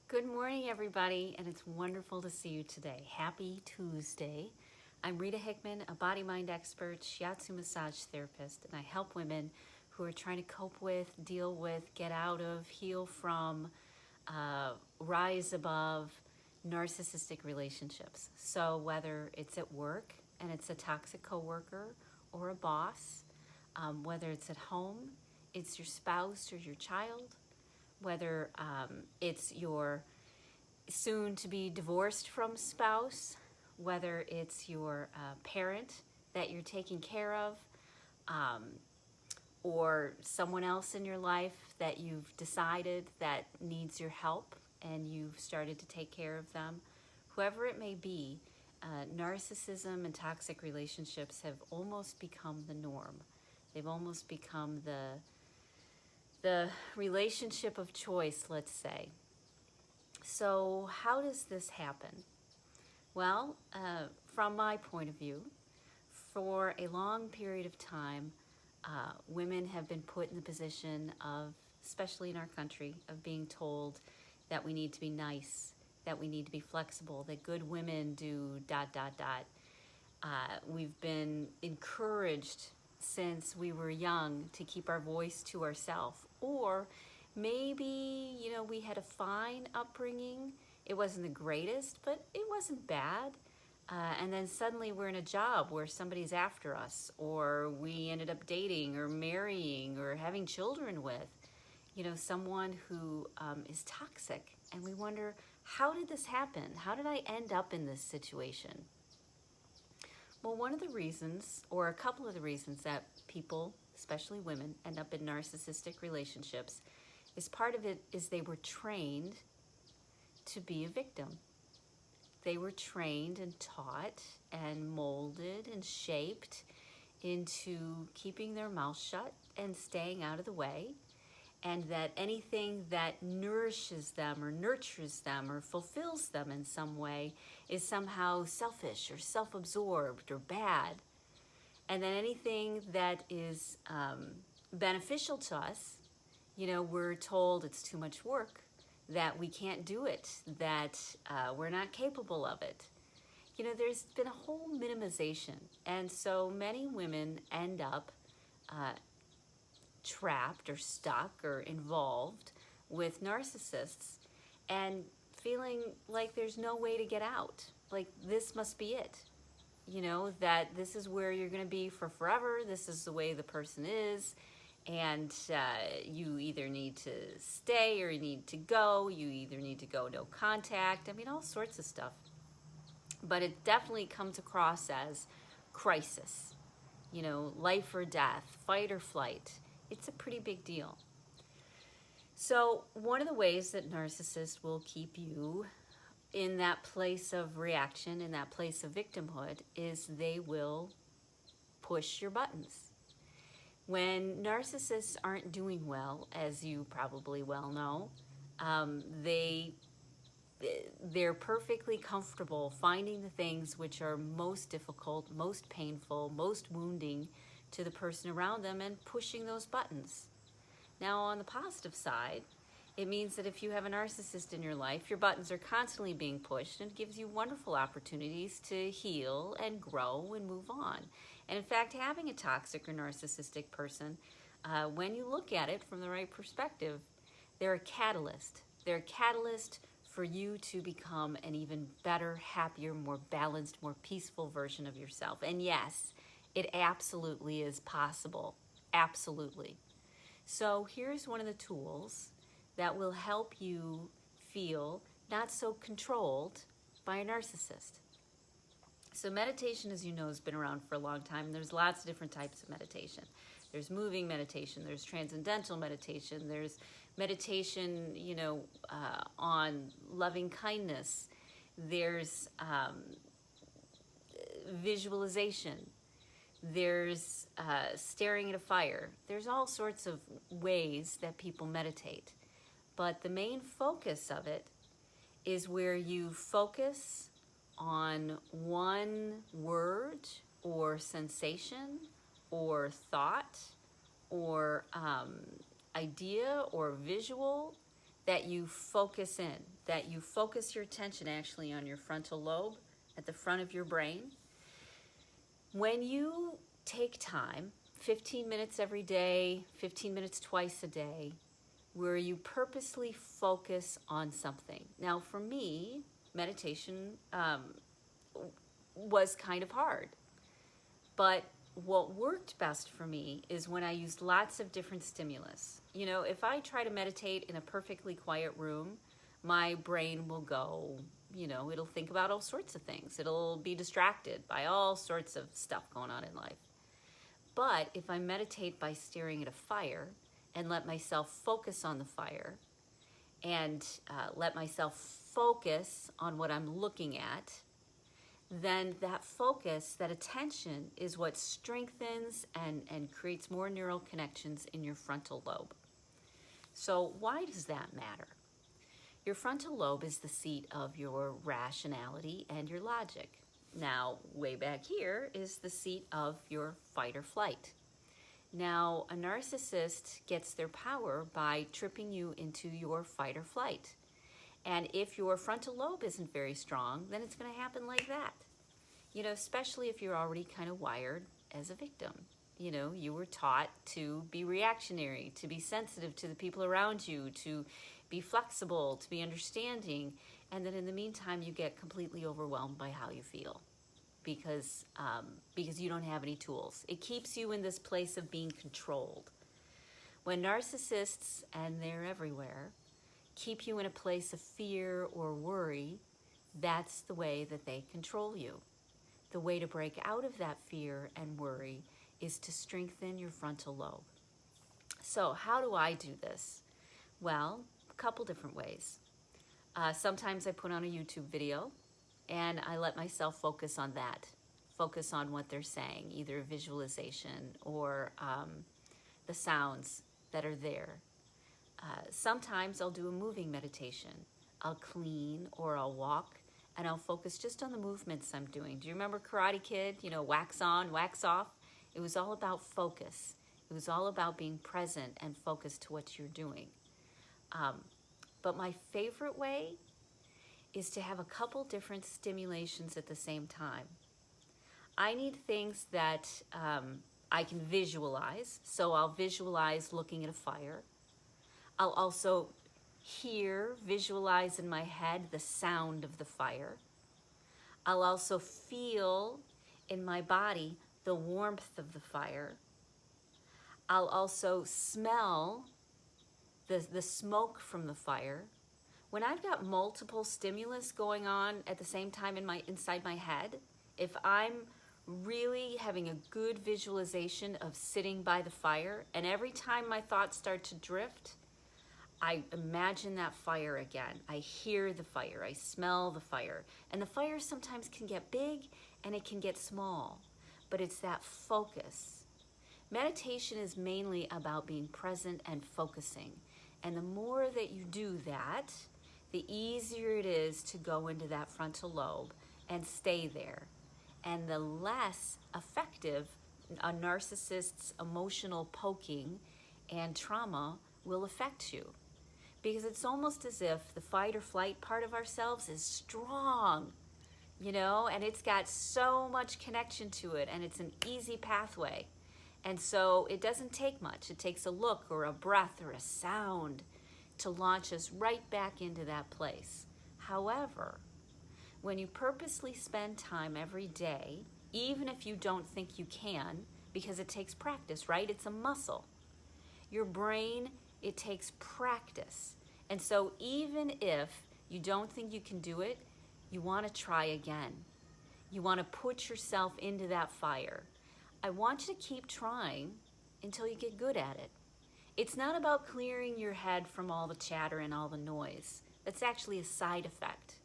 Good morning, everybody, and it's wonderful to see you today. Happy Tuesday. I'm Rita Hickman, a body-mind expert, shiatsu massage therapist, and I help women who are trying to cope with, deal with, get out of, heal from, rise above narcissistic relationships. So whether it's at work and it's a toxic coworker or a boss, whether it's at home, it's your spouse or your child, whether it's your soon to be divorced from spouse, whether it's your parent that you're taking care of, um, or someone else in your life that you've decided that needs your help and you've started to take care of them. Whoever it may be, narcissism and toxic relationships have almost become the norm. They've almost become the relationship of choice, let's say. So how does this happen? Well, from my point of view, for a long period of time, women have been put in the position of, especially in our country, of being told that we need to be nice, that we need to be flexible, that good women do ... We've been encouraged since we were young to keep our voice to ourselves, or maybe, we had a fine upbringing. It wasn't the greatest, but it wasn't bad. And then suddenly we're in a job where somebody's after us, or we ended up dating or marrying or having children with, someone who is toxic. And we wonder, how did this happen? How did I end up in this situation? Well, one of the reasons, or a couple of the reasons that people, especially women, end up in narcissistic relationships is part of it is they were trained to be a victim. They were trained and taught and molded and shaped into keeping their mouth shut and staying out of the way, and that anything that nourishes them or nurtures them or fulfills them in some way is somehow selfish or self-absorbed or bad. And then anything that is beneficial to us, we're told it's too much work, that we can't do it, that we're not capable of it. There's been a whole minimization. And so many women end up trapped or stuck or involved with narcissists and feeling like there's no way to get out. Like, this must be it. That this is where you're going to be for forever. This is the way the person is. And you either need to stay or you need to go. You either need to go no contact. All sorts of stuff. But it definitely comes across as crisis. Life or death, fight or flight. It's a pretty big deal. So one of the ways that narcissists will keep you in that place of reaction, in that place of victimhood, is they will push your buttons. When narcissists aren't doing well, as you probably well know, they're perfectly comfortable finding the things which are most difficult, most painful, most wounding to the person around them and pushing those buttons. Now, on the positive side, it means that if you have a narcissist in your life, your buttons are constantly being pushed, and it gives you wonderful opportunities to heal and grow and move on. And in fact, having a toxic or narcissistic person, when you look at it from the right perspective, they're a catalyst. They're a catalyst for you to become an even better, happier, more balanced, more peaceful version of yourself. And yes, it absolutely is possible. Absolutely. So here's one of the tools that will help you feel not so controlled by a narcissist. So meditation, as you know, has been around for a long time. There's lots of different types of meditation. There's moving meditation, there's transcendental meditation, there's meditation, on loving kindness. There's visualization. There's staring at a fire. There's all sorts of ways that people meditate. But the main focus of it is where you focus on one word or sensation or thought or idea or visual that you focus in, that you focus your attention actually on your frontal lobe at the front of your brain. When you take time, 15 minutes every day, 15 minutes twice a day, where you purposely focus on something. Now, for me, meditation was kind of hard, but what worked best for me is when I used lots of different stimulus. You know, if I try to meditate in a perfectly quiet room, my brain will go, you know, it'll think about all sorts of things. It'll be distracted by all sorts of stuff going on in life. But if I meditate by staring at a fire and let myself focus on the fire and let myself focus on what I'm looking at, then that focus, that attention, is what strengthens and creates more neural connections in your frontal lobe. So why does that matter? Your frontal lobe is the seat of your rationality and your logic. Now, way back here is the seat of your fight or flight. Now, a narcissist gets their power by tripping you into your fight or flight. And if your frontal lobe isn't very strong, then it's going to happen like that. You know, especially if you're already kind of wired as a victim. You know, you were taught to be reactionary, to be sensitive to the people around you, to be flexible, to be understanding. And then in the meantime, you get completely overwhelmed by how you feel because you don't have any tools. It keeps you in this place of being controlled. When narcissists, and they're everywhere, keep you in a place of fear or worry, that's the way that they control you. The way to break out of that fear and worry is to strengthen your frontal lobe. So how do I do this? Well, a couple different ways. Sometimes I put on a YouTube video and I let myself focus on that. Focus on what they're saying, either visualization or the sounds that are there. Sometimes I'll do a moving meditation. I'll clean or I'll walk and I'll focus just on the movements I'm doing. Do you remember Karate Kid? You know, wax on, wax off? It was all about focus. It was all about being present and focused to what you're doing. But my favorite way is to have a couple different stimulations at the same time. I need things that I can visualize. So I'll visualize looking at a fire. I'll also visualize in my head the sound of the fire. I'll also feel in my body the warmth of the fire. I'll also smell the smoke from the fire. When I've got multiple stimulus going on at the same time inside my head, if I'm really having a good visualization of sitting by the fire, and every time my thoughts start to drift, I imagine that fire again. I hear the fire. I smell the fire. And the fire sometimes can get big and it can get small, but it's that focus. Meditation is mainly about being present and focusing. And the more that you do that, the easier it is to go into that frontal lobe and stay there. And the less effective a narcissist's emotional poking and trauma will affect you. Because it's almost as if the fight or flight part of ourselves is strong, you know, and it's got so much connection to it, and it's an easy pathway. And so it doesn't take much. It takes a look or a breath or a sound to launch us right back into that place. However, when you purposely spend time every day, even if you don't think you can, because it takes practice, right? It's a muscle. Your brain, it takes practice. And so even if you don't think you can do it, you want to try again. You want to put yourself into that fire. I want you to keep trying until you get good at it. It's not about clearing your head from all the chatter and all the noise. That's actually a side effect.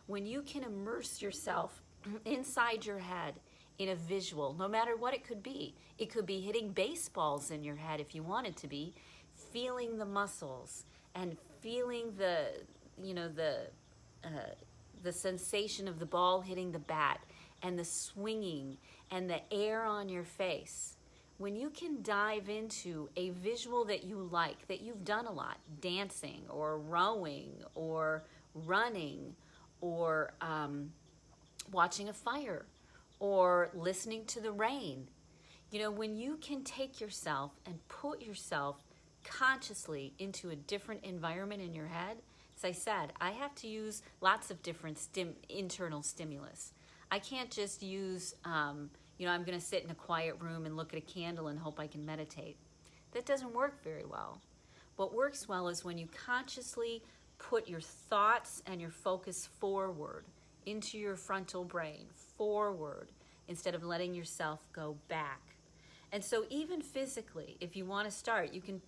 When you can immerse yourself inside your head in a visual, no matter what it could be hitting baseballs in your head if you wanted to be, feeling the muscles and feeling the sensation of the ball hitting the bat and the swinging and the air on your face. when you can dive into a visual that you like, that you've done a lot, dancing or rowing or running or watching a fire or listening to the rain. When you can take yourself and put yourself consciously into a different environment in your head, as I said, I have to use lots of different internal stimulus. I can't just use, I'm going to sit in a quiet room and look at a candle and hope I can meditate. That doesn't work very well. What works well is when you consciously put your thoughts and your focus forward into your frontal brain, forward, instead of letting yourself go back. And so even physically, if you want to start, you can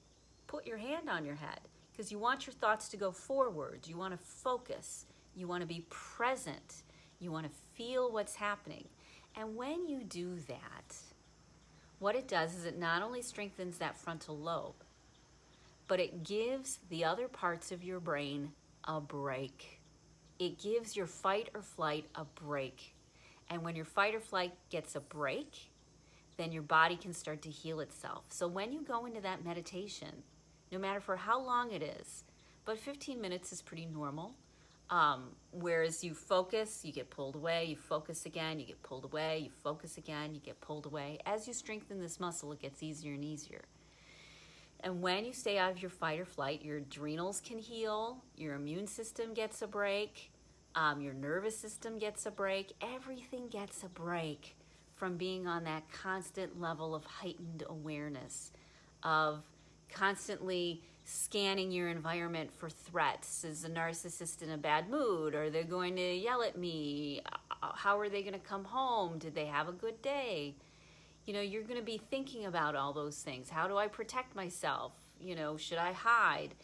put your hand on your head because you want your thoughts to go forward. You want to focus. You want to be present. You want to feel what's happening. And when you do that, what it does is it not only strengthens that frontal lobe, but it gives the other parts of your brain a break. It gives your fight or flight a break. And when your fight or flight gets a break, then your body can start to heal itself. So when you go into that meditation, no matter for how long it is, but 15 minutes is pretty normal. Whereas you focus, you get pulled away, you focus again, you get pulled away, you focus again, you get pulled away. As you strengthen this muscle, it gets easier and easier. And when you stay out of your fight or flight, your adrenals can heal, your immune system gets a break, your nervous system gets a break, everything gets a break from being on that constant level of heightened awareness, of constantly scanning your environment for threats. Is a narcissist in a bad mood? Are they going to yell at me? How are they going to come home? Did they have a good day? You're going to be thinking about all those things. How do I protect myself? Should I hide?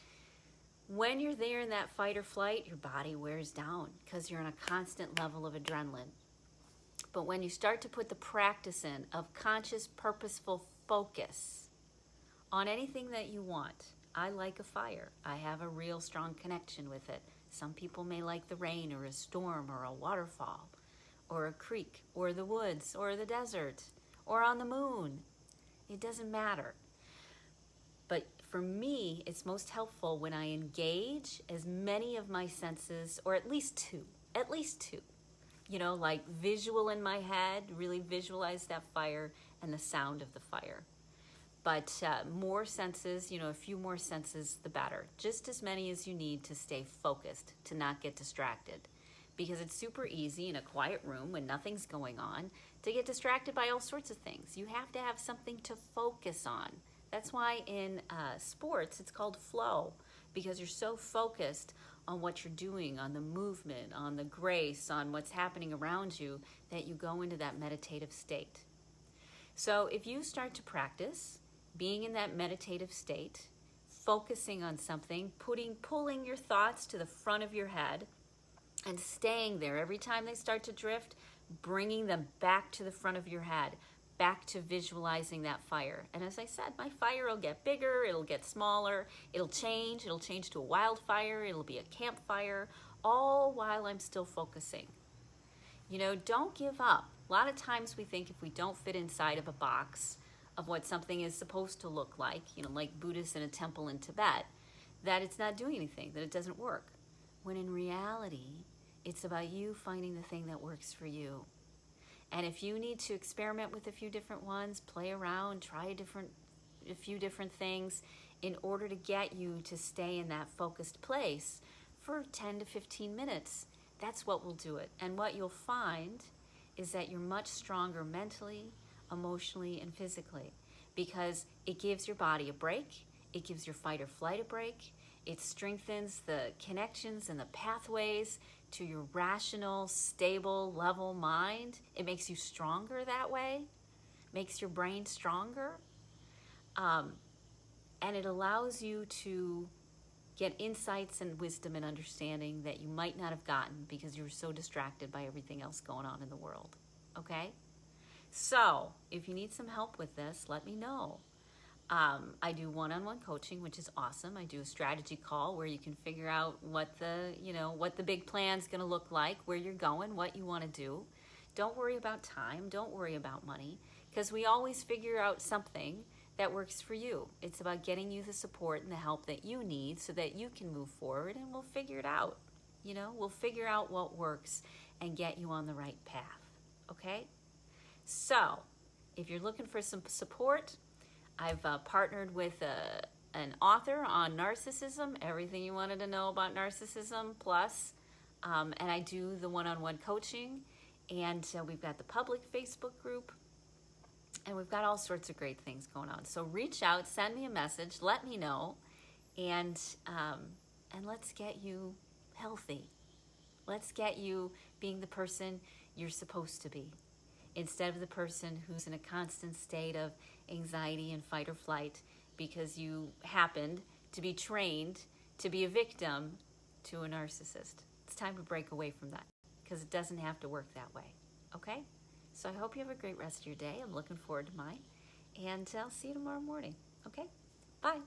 When you're there in that fight or flight, your body wears down because you're on a constant level of adrenaline. But when you start to put the practice in of conscious, purposeful focus on anything that you want, I like a fire. I have a real strong connection with it. Some people may like the rain or a storm or a waterfall or a creek or the woods or the desert or on the moon. It doesn't matter. But for me, it's most helpful when I engage as many of my senses, or at least two. Like visual in my head, really visualize that fire and the sound of the fire. But more senses, a few more senses, the better. Just as many as you need to stay focused, to not get distracted. Because it's super easy in a quiet room when nothing's going on to get distracted by all sorts of things. You have to have something to focus on. That's why in sports it's called flow, because you're so focused on what you're doing, on the movement, on the grace, on what's happening around you, that you go into that meditative state. So if you start to practice being in that meditative state, focusing on something, pulling your thoughts to the front of your head and staying there every time they start to drift, bringing them back to the front of your head, back to visualizing that fire. And as I said, my fire will get bigger, it'll get smaller, it'll change to a wildfire, it'll be a campfire, all while I'm still focusing. Don't give up. A lot of times we think if we don't fit inside of a box of what something is supposed to look like Buddhists in a temple in Tibet, that it's not doing anything, that it doesn't work. When in reality, it's about you finding the thing that works for you. And if you need to experiment with a few different ones, play around, try a few different things in order to get you to stay in that focused place for 10 to 15 minutes, that's what will do it. And what you'll find is that you're much stronger mentally, emotionally, and physically, because it gives your body a break, it gives your fight or flight a break, it strengthens the connections and the pathways to your rational, stable, level mind. It makes you stronger that way, makes your brain stronger, and it allows you to get insights and wisdom and understanding that you might not have gotten because you were so distracted by everything else going on in the world. Okay? So, if you need some help with this, let me know. I do one-on-one coaching, which is awesome. I do a strategy call where you can figure out what the big plan's going to look like, where you're going, what you want to do. Don't worry about time. Don't worry about money. because we always figure out something that works for you. It's about getting you the support and the help that you need so that you can move forward, and we'll figure it out. We'll figure out what works and get you on the right path. Okay? So, if you're looking for some support, I've partnered with an author on narcissism, everything you wanted to know about narcissism, plus, and I do the one-on-one coaching, and we've got the public Facebook group, and we've got all sorts of great things going on. So reach out, send me a message, let me know, and let's get you healthy. Let's get you being the person you're supposed to be, instead of the person who's in a constant state of anxiety and fight or flight because you happened to be trained to be a victim to a narcissist. It's time to break away from that, because it doesn't have to work that way. Okay? So I hope you have a great rest of your day. I'm looking forward to mine. And I'll see you tomorrow morning. Okay? Bye.